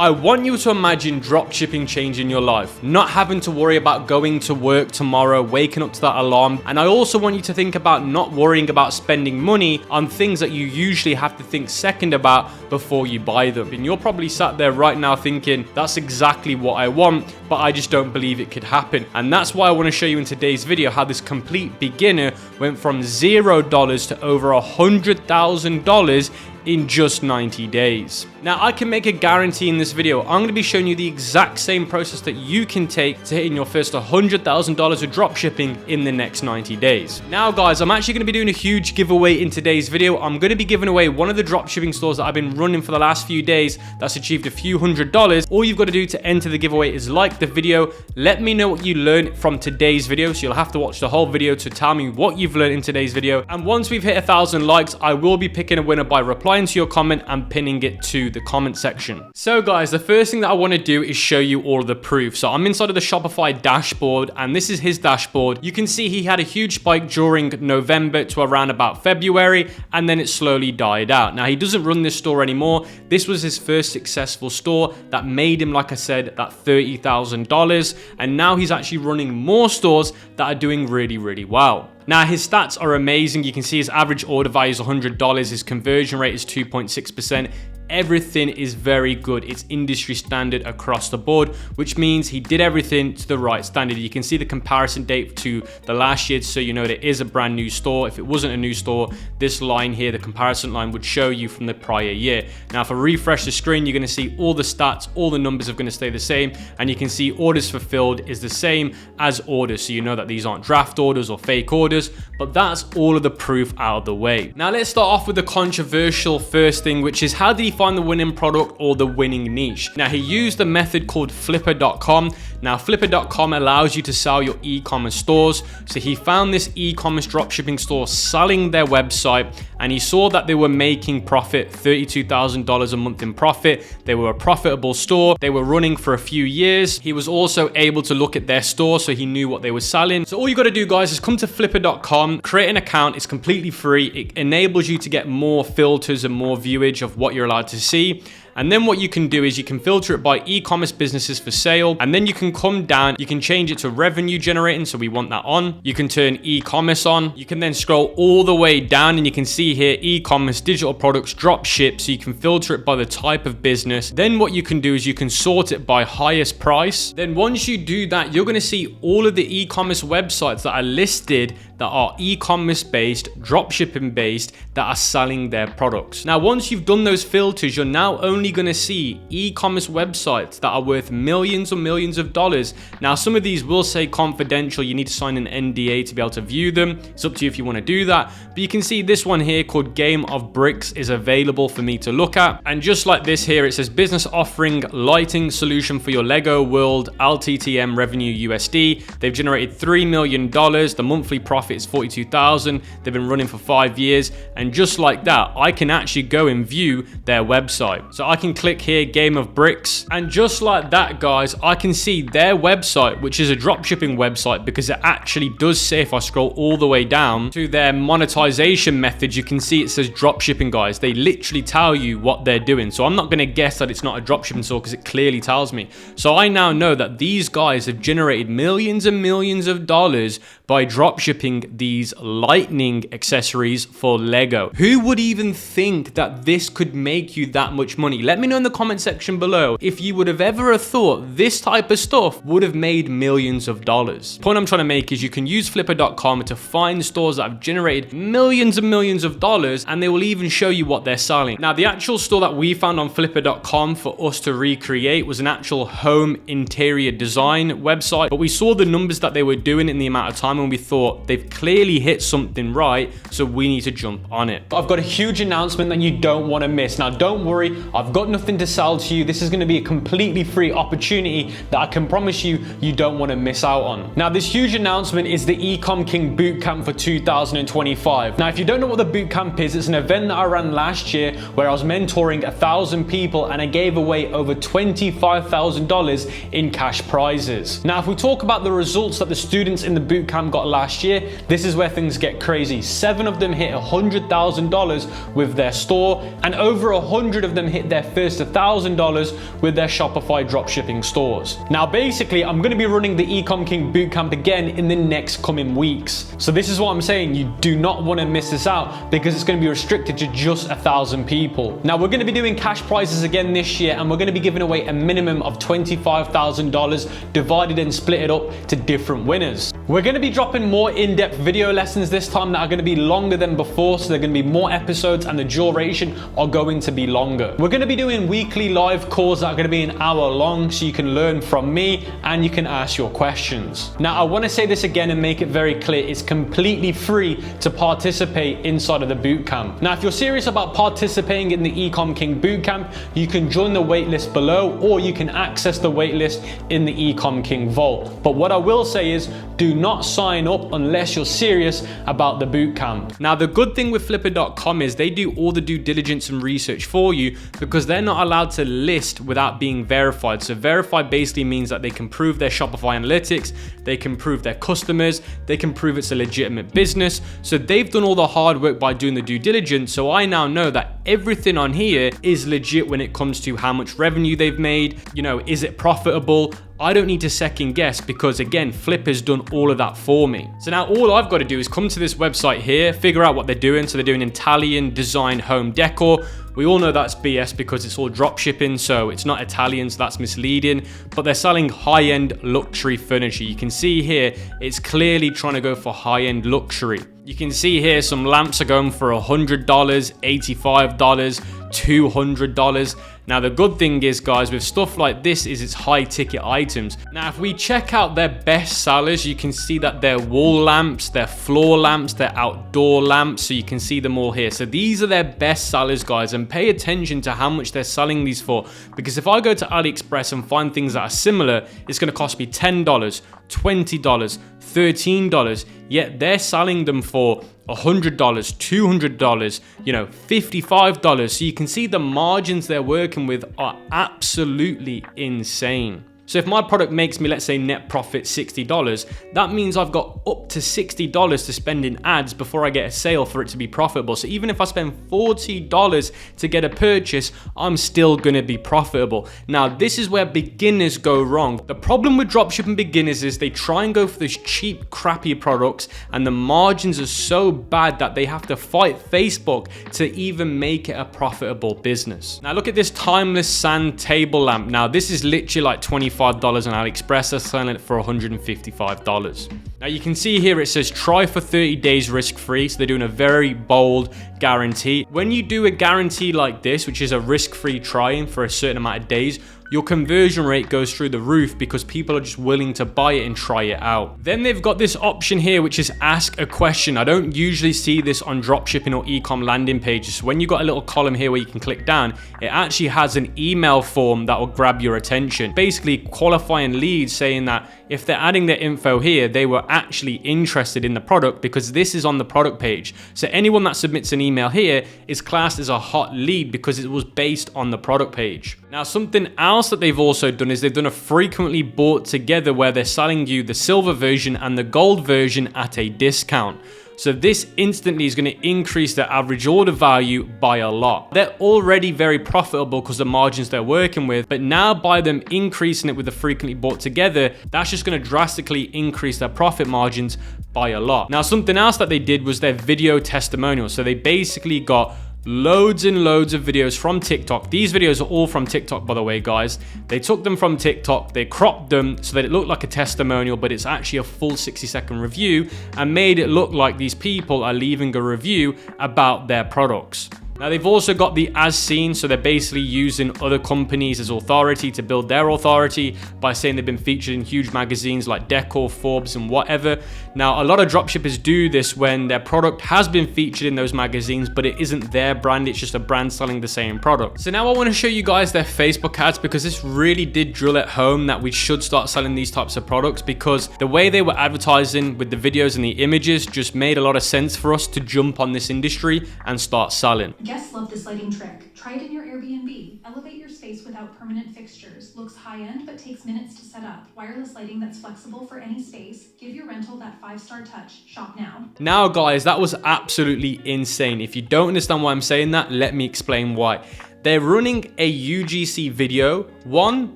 I want you to imagine dropshipping changing your life, not having to worry about going to work tomorrow, waking up to that alarm. And I also want you to think about not worrying about spending money on things that you usually have to think second about before you buy them. And you're probably sat there right now thinking, that's exactly what I want, but I just don't believe it could happen. And that's why I want to show you in today's video how this complete beginner went from $0 to over $100,000 in just 90 days. Now, I can make a guarantee in this video, I'm going to be showing you the exact same process that you can take to hitting your first $100,000 of dropshipping in the next 90 days. Now, guys, I'm actually going to be doing a huge giveaway in today's video. I'm going to be giving away one of the dropshipping stores that I've been running for the last few days that's achieved a few $100s. All you've got to do to enter the giveaway is like the video. Let me know what you learned from today's video. So you'll have to watch the whole video to tell me what you've learned in today's video. And once we've hit 1,000 likes, I will be picking a winner by replying to your comment and pinning it to the comment section. So guys, the first thing that I want to do is show you all of the proof. So I'm inside of the Shopify dashboard, and this is his dashboard. You can see he had a huge spike during November to around about February, and then it slowly died out. Now, he doesn't run this store anymore. This was his first successful store that made him, like I said, that $30,000, and now he's actually running more stores that are doing really, really well. Now, his stats are amazing. You can see his average order value is $100. His conversion rate is 2.6%. Everything is very good. It's industry standard across the board, which means he did everything to the right standard. You can see the comparison date to the last year, so you know it is a brand new store. If it wasn't a new store, this line here, the comparison line, would show you from the prior year. Now, if I refresh the screen, you're going to see all the stats, all the numbers are going to stay the same, and you can see orders fulfilled is the same as orders, so you know that these aren't draft orders or fake orders. But that's all of the proof out of the way. Now, let's start off with the controversial first thing, which is how did he find the winning product or the winning niche? Now, he used a method called flipper.com. Now, flipper.com allows you to sell your e-commerce stores. So he found this e-commerce dropshipping store selling their website, and he saw that they were making profit, $32,000 a month in profit. They were a profitable store. They were running for a few years. He was also able to look at their store, so he knew what they were selling. So all you got to do, guys, is come to flipper.com, create an account. It's completely free. It enables you to get more filters and more viewage of what you're allowed to see. And then what you can do is you can filter it by e-commerce businesses for sale. And then you can come down, you can change it to revenue generating. So we want that on. You can turn e-commerce on. You can then scroll all the way down and you can see here, e-commerce, digital products, drop ship. So you can filter it by the type of business. Then what you can do is you can sort it by highest price. Then once you do that, you're going to see all of the e-commerce websites that are listed that are e-commerce based, dropshipping based, that are selling their products. Now, once you've done those filters, you're now only going to see e-commerce websites that are worth millions or millions of dollars. Now, some of these will say confidential. You need to sign an NDA to be able to view them. It's up to you if you want to do that. But you can see this one here called Game of Bricks is available for me to look at. And just like this here, it says business offering lighting solution for your Lego World LTTM revenue USD. They've generated $3 million. The monthly profit is $42,000. They've been running for 5 years. And just like that, I can actually go and view their website. So I can click here, Game of Bricks. And just like that, guys, I can see their website, which is a dropshipping website, because it actually does say, if I scroll all the way down to their monetization method, you can see it says dropshipping, guys. They literally tell you what they're doing. So I'm not going to guess that it's not a dropshipping store because it clearly tells me. So I now know that these guys have generated millions and millions of dollars by dropshipping these lightning accessories for Lego. Who would even think that this could make you that much money? Let me know in the comment section below if you would have ever thought this type of stuff would have made millions of dollars. The point I'm trying to make is you can use flipper.com to find stores that have generated millions and millions of dollars, and they will even show you what they're selling. Now, the actual store that we found on flipper.com for us to recreate was an actual home interior design website, but we saw the numbers that they were doing in the amount of time, and we thought they've clearly hit something right, so we need to jump on it. I've got a huge announcement that you don't want to miss. Now, don't worry, I've got nothing to sell to you. This is going to be a completely free opportunity that I can promise you don't want to miss out on. Now, this huge announcement is the Ecom King Bootcamp for 2025. Now, if you don't know what the bootcamp is, it's an event that I ran last year where I was mentoring 1,000 people and I gave away over $25,000 in cash prizes. Now, if we talk about the results that the students in the bootcamp got last year, this is where things get crazy. 7 of them hit $100,000 with their store, and over 100 of them hit their first $1,000 with their Shopify dropshipping stores. Now, basically, I'm gonna be running the Ecom King Bootcamp again in the next coming weeks. So this is what I'm saying, you do not wanna miss this out because it's gonna be restricted to just 1,000 people. Now, we're gonna be doing cash prizes again this year, and we're gonna be giving away a minimum of $25,000 divided and split it up to different winners. We're gonna be dropping more in-depth video lessons this time that are gonna be longer than before, so they're gonna be more episodes and the duration are going to be longer. We're gonna be doing weekly live calls that are gonna be an hour long, so you can learn from me and you can ask your questions. Now, I wanna say this again and make it very clear, it's completely free to participate inside of the bootcamp. Now, if you're serious about participating in the Ecom King Bootcamp, you can join the waitlist below, or you can access the waitlist in the Ecom King Vault. But what I will say is, do not sign up unless you're serious about the bootcamp. Now, the good thing with Flipper.com is they do all the due diligence and research for you, because they're not allowed to list without being verified. So verified basically means that they can prove their Shopify analytics, they can prove their customers, they can prove it's a legitimate business. So they've done all the hard work by doing the due diligence. So I now know that everything on here is legit when it comes to how much revenue they've made, is it profitable? I don't need to second guess because, again, Flipper's done all of that for me. So now all I've got to do is come to this website here, figure out what they're doing. So they're doing Italian design home decor. We all know that's BS because it's all drop shipping, so it's not Italian, so that's misleading. But they're selling high-end luxury furniture. You can see here, it's clearly trying to go for high-end luxury. You can see here some lamps are going for $100, $85, $200. Now, the good thing is, guys, with stuff like this is it's high ticket items. Now, if we check out their best sellers, you can see that they're wall lamps, they're floor lamps, they're outdoor lamps. So you can see them all here. So these are their best sellers, guys, and pay attention to how much they're selling these for. Because if I go to AliExpress and find things that are similar, it's going to cost me $10, $20, $13, yet they're selling them for $100, $200, $55. So you can see the margins they're working with are absolutely insane. So if my product makes me, let's say, net profit $60, that means I've got up to $60 to spend in ads before I get a sale for it to be profitable. So even if I spend $40 to get a purchase, I'm still gonna be profitable. Now, this is where beginners go wrong. The problem with dropshipping beginners is they try and go for these cheap, crappy products, and the margins are so bad that they have to fight Facebook to even make it a profitable business. Now, look at this timeless sand table lamp. Now, this is literally like $25 on AliExpress. They're selling it for $155. Now, you can see here it says try for 30 days risk-free. So they're doing a very bold guarantee. When you do a guarantee like this, which is a risk-free try-in for a certain amount of days, your conversion rate goes through the roof because people are just willing to buy it and try it out. Then they've got this option here, which is ask a question. I don't usually see this on dropshipping or ecom landing pages. So when you've got a little column here where you can click down, it actually has an email form that will grab your attention. Basically qualifying leads, saying that if they're adding their info here, they were actually interested in the product because this is on the product page. So anyone that submits an email here is classed as a hot lead because it was based on the product page. Now, something else that they've also done is they've done a frequently bought together where they're selling you the silver version and the gold version at a discount. So this instantly is going to increase their average order value by a lot. They're already very profitable because the margins they're working with, but now by them increasing it with the frequently bought together, that's just going to drastically increase their profit margins by a lot. Now, something else that they did was their video testimonials. So they basically got loads and loads of videos from TikTok. These videos are all from TikTok, by the way, guys. They took them from TikTok, they cropped them so that it looked like a testimonial, but it's actually a full 60-second review, and made it look like these people are leaving a review about their products. Now, they've also got the as seen, so they're basically using other companies as authority to build their authority by saying they've been featured in huge magazines like Decor, Forbes, and whatever. Now, a lot of dropshippers do this when their product has been featured in those magazines, but it isn't their brand, it's just a brand selling the same product. So now I want to show you guys their Facebook ads, because this really did drill at home that we should start selling these types of products, because the way they were advertising with the videos and the images just made a lot of sense for us to jump on this industry and start selling. Guests love this lighting trick. Try it in your Airbnb. Elevate your space without permanent fixtures. Looks high-end, but takes minutes to set up. Wireless lighting that's flexible for any space. Give your rental that 5-star touch. Shop now. Now, guys, that was absolutely insane. If you don't understand why I'm saying that, let me explain why. They're running a UGC video. One,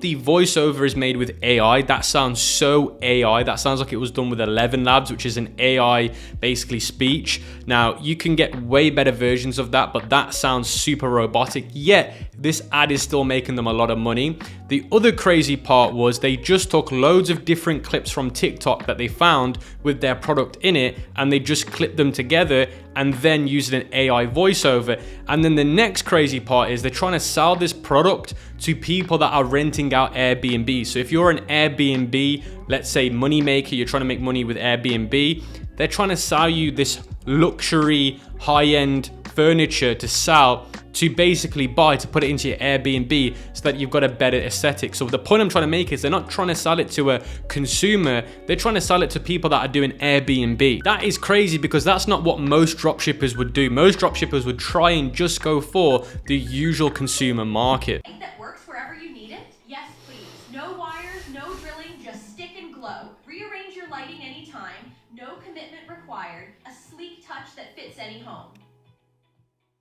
the voiceover is made with AI. That sounds so AI. That sounds like it was done with 11 Labs, which is an AI basically speech. Now, you can get way better versions of that, but that sounds super robotic. Yet, this ad is still making them a lot of money. The other crazy part was they just took loads of different clips from TikTok that they found with their product in it, and they just clipped them together and then used an AI voiceover. And then the next crazy part is they're trying to sell this product to people that are renting out Airbnb. So if you're an Airbnb, let's say moneymaker, you're trying to make money with Airbnb, they're trying to sell you this luxury high-end furniture to sell, to basically buy, to put it into your Airbnb so that you've got a better aesthetic. So the point I'm trying to make is they're not trying to sell it to a consumer, they're trying to sell it to people that are doing Airbnb. That is crazy because that's not what most dropshippers would do. Most dropshippers would try and just go for the usual consumer market. That works wherever you need it? Yes, please. No wires, no drilling, just stick and glow. Rearrange your lighting anytime. No commitment required. A sleek touch that fits any home.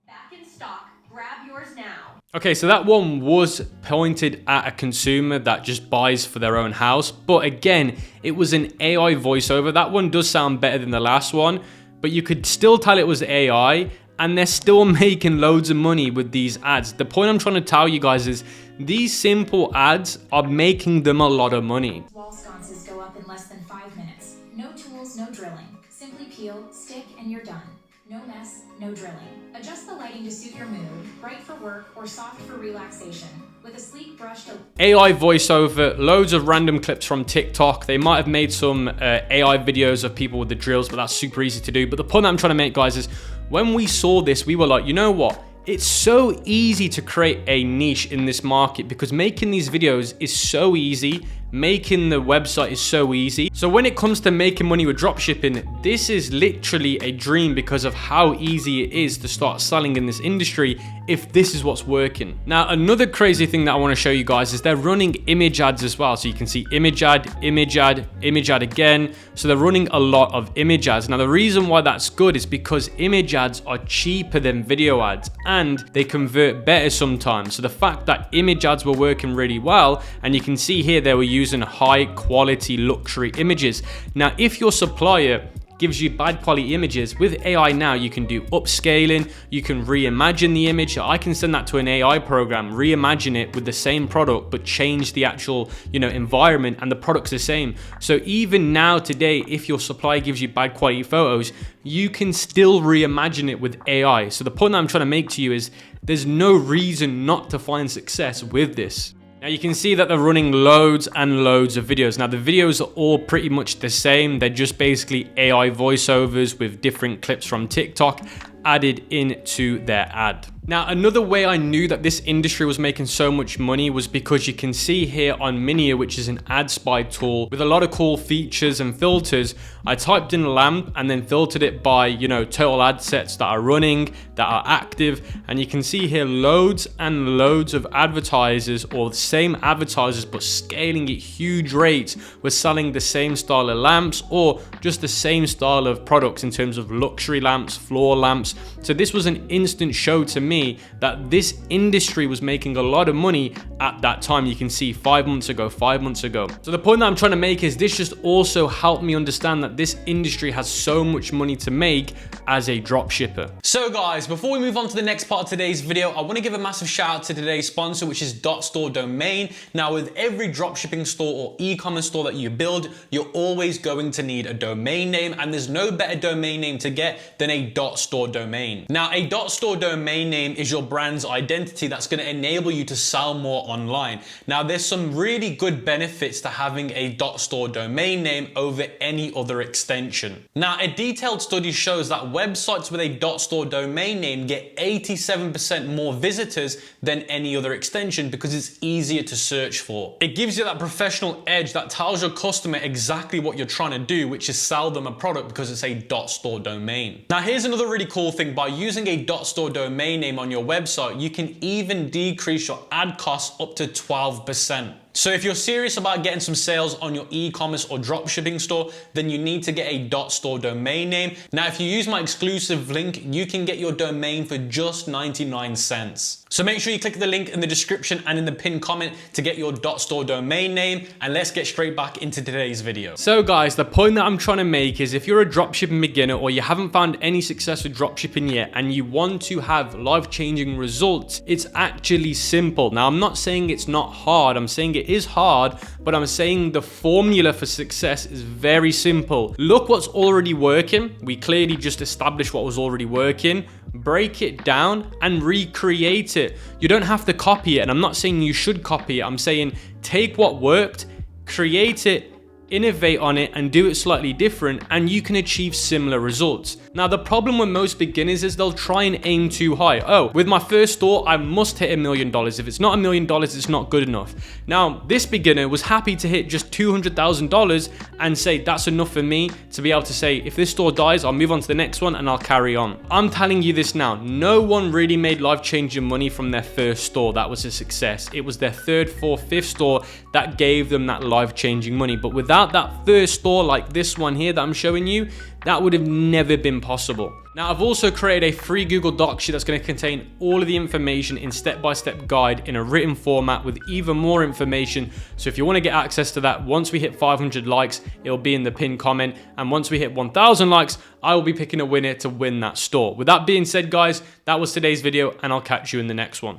Back in stock. Grab yours now. Okay, so that one was pointed at a consumer that just buys for their own house. But again, it was an AI voiceover. That one does sound better than the last one, but you could still tell it was AI, and they're still making loads of money with these ads. The point I'm trying to tell you guys is these simple ads are making them a lot of money. Wall sconces go up in less than 5 minutes. No tools, no drilling. Simply peel, stick, and you're done. No mess, no drilling. Adjust the lighting to suit your mood, bright for work or soft for relaxation. With a sleek brush to AI voiceover, loads of random clips from TikTok. They might have made some AI videos of people with the drills, but that's super easy to do. But the point that I'm trying to make, guys, is when we saw this, we were like, you know what? It's so easy to create a niche in this market because making these videos is so easy. Making the website is so easy. So when it comes to making money with dropshipping, this is literally a dream because of how easy it is to start selling in this industry if this is what's working. Now, another crazy thing that I want to show you guys is they're running image ads as well. So you can see image ad, image ad, image ad again. So they're running a lot of image ads. Now, the reason why that's good is because image ads are cheaper than video ads and they convert better sometimes. So the fact that image ads were working really well, and you can see here they were using high quality luxury images. Now, if your supplier gives you bad quality images, with AI now you can do upscaling, you can reimagine the image. I can send that to an AI program, reimagine it with the same product but change the actual environment, and the product's the same. So even now today, if your supplier gives you bad quality photos, you can still reimagine it with AI. So the point that I'm trying to make to you is there's no reason not to find success with this. Now you can see that they're running loads and loads of videos. Now the videos are all pretty much the same. They're just basically AI voiceovers with different clips from TikTok added into their ad. Now, another way I knew that this industry was making so much money was because you can see here on Minia, which is an ad spy tool with a lot of cool features and filters. I typed in lamp and then filtered it by, total ad sets that are running, that are active. And you can see here loads and loads of advertisers, or the same advertisers, but scaling at huge rates, were selling the same style of lamps or just the same style of products in terms of luxury lamps, floor lamps. So this was an instant show to me that this industry was making a lot of money at that time. You can see 5 months ago. So the point that I'm trying to make is this just also helped me understand that this industry has so much money to make as a drop shipper. So guys, before we move on to the next part of today's video, I want to give a massive shout out to today's sponsor, which is .store domain. Now, with every dropshipping store or e-commerce store that you build, you're always going to need a domain name, and there's no better domain name to get than a .store domain. Now, a .store domain name is your brand's identity that's going to enable you to sell more online. Now, there's some really good benefits to having a .store domain name over any other extension. Now, a detailed study shows that websites with a .store domain name get 87% more visitors than any other extension because it's easier to search for. It gives you that professional edge that tells your customer exactly what you're trying to do, which is sell them a product because it's a .store domain. Now, here's another really cool thing. By using a .store domain name, name on your website, you can even decrease your ad costs up to 12%. So if you're serious about getting some sales on your e-commerce or dropshipping store, then you need to get a .store domain name. Now, if you use my exclusive link, you can get your domain for just 99 cents. So make sure you click the link in the description and in the pinned comment to get your .store domain name, and let's get straight back into today's video. So guys, the point that I'm trying to make is if you're a dropshipping beginner or you haven't found any success with dropshipping yet and you want to have life-changing results, it's actually simple. Now, I'm not saying it's not hard. I'm saying it is hard, but I'm saying the formula for success is very simple. Look what's already working. We clearly just established what was already working. Break it down and recreate it. You don't have to copy it, and I'm not saying you should copy it. I'm saying take what worked, create it, innovate on it, and do it slightly different, and you can achieve similar results. Now, the problem with most beginners is they'll try and aim too high. Oh, with my first store, I must hit $1 million. If it's not $1 million, it's not good enough. Now, this beginner was happy to hit just $200,000 and say that's enough for me to be able to say, if this store dies, I'll move on to the next one and I'll carry on. I'm telling you this now, no one really made life-changing money from their first store that was a success. It was their third, fourth, fifth store that gave them that life-changing money. But without that first store like this one here that I'm showing you, that would have never been possible. Now, I've also created a free Google Doc sheet that's going to contain all of the information in step-by-step guide in a written format with even more information. So if you want to get access to that, once we hit 500 likes, it'll be in the pinned comment. And once we hit 1,000 likes, I will be picking a winner to win that store. With that being said, guys, that was today's video, and I'll catch you in the next one.